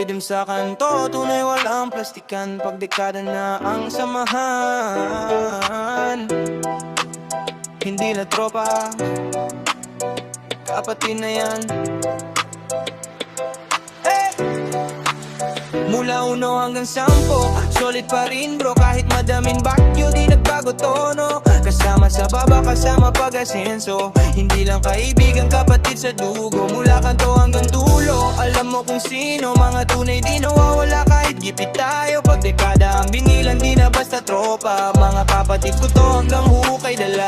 rhythm sa kanto, tunay walang plastikan. Pag dekada na ang samahan, hindi na tropa, kapatid na yan. Mula 1 hanggang 10, solid pa rin bro. Kahit madaming bagyo, di nagbago tono. Kasama sa baba, kasama pag-asenso. Hindi lang kaibigan, kapatid sa dugo. Mula kanto hanggang dulo, alam mo kung sino. Mga tunay di nawawala kahit gipit tayo. Pag dekada ang binilang, di na basta tropa. Mga kapatid ko to hanggang hukay dala.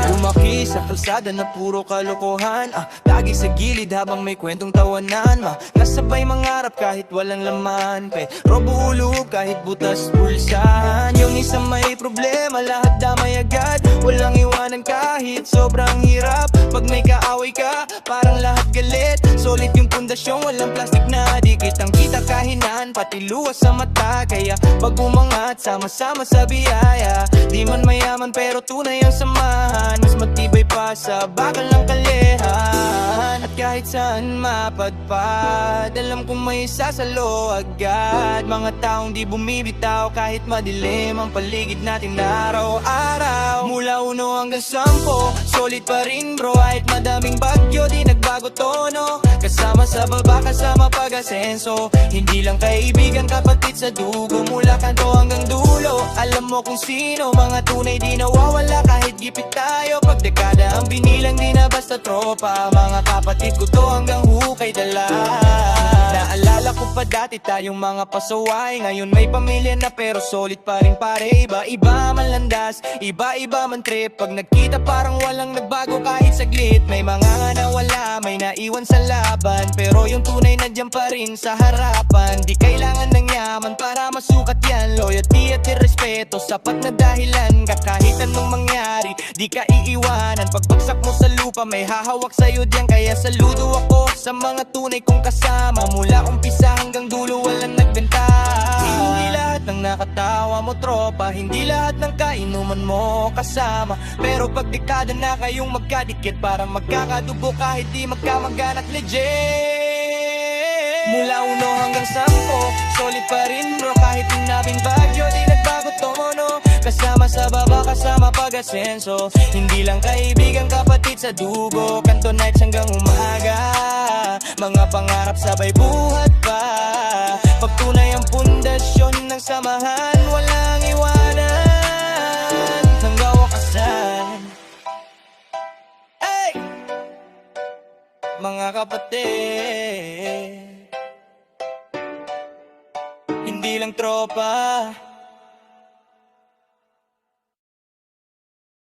Lumaki sa kalsada na puro kalokohan, lagi sa gilid habang may kwentong tawanan. Kasabay mangarap kahit walang laman, pero buhulog kahit butas pulsahan. Yung isang may problema, lahat damay agad. Walang iwanan kahit sobrang hirap. Pag may kaaway ka, parang lahat galit. Solid yung pundasyon, walang plastic na dikit. Ang kita kahinaan, pati luwas sa mata. Kaya pag umangat, sama-sama sa biyaya. Di man mayaman pero tunay ang samahan. Mas matibay pa sa bakal ng kalehan. At kahit saan mapadpad, alam kong may sasalo agad. Mga taong di bumibitaw kahit madilim ang paligid natin araw-araw. Mula 1 hanggang 10, solid pa rin bro. Kahit madaming bagyo, di nagbago tono. Kasama sa baba, kasama pag-asenso. Hindi lang kaibigan, kapatid sa dugo. Mula kanto hanggang dulo, alam mo kung sino. Mga tunay di nawawala kahit gipit tayo. Pag dekada ang binilang, di na basta tropa. Mga kapatid ko to hanggang hukay dala. Naalala ko pa dati tayong mga pasaway. Ngayon may pamilya na pero solid pa rin pare. Iba-iba man landas, iba-iba man trip. Pag nagkita parang walang nagbago kahit saglit. May mga nawala, may naiwan sa laban, pero yung tunay nandiyan pa rin sa harapan. Di kailangan ng yaman para masukat yan. Loyalty at respeto, sapat na dahilan. Kahit anong mangyari, di ka iiwanan. Pagbagsak mo sa lupa, may hahawak sa'yo diyan. Kaya saludo ako sa mga tunay kong kasama. Mula umpisa hanggang dulo, walang nagbenta. Hindi lahat ng nakatawa mo tropa, hindi lahat ng kainuman mo kasama. Pero pag dekada na kayong magkadikit, parang magkakadugo kahit di magkamag-anak legit. Mula 1 hanggang 10, solid pa rin bro. Kahit inabing bagyo, di nagbago tono. Kasama sa baba, kasama pag-asenso. Hindi lang kaibigan, kapatid sa dugo. Kanto nights hanggang umaga, mga pangarap sabay buhat pa. Pagtunay ang pundasyon ng samahan, walang iwanan hanggang wakasan. Hey! Mga kapatid, hindi lang tropa.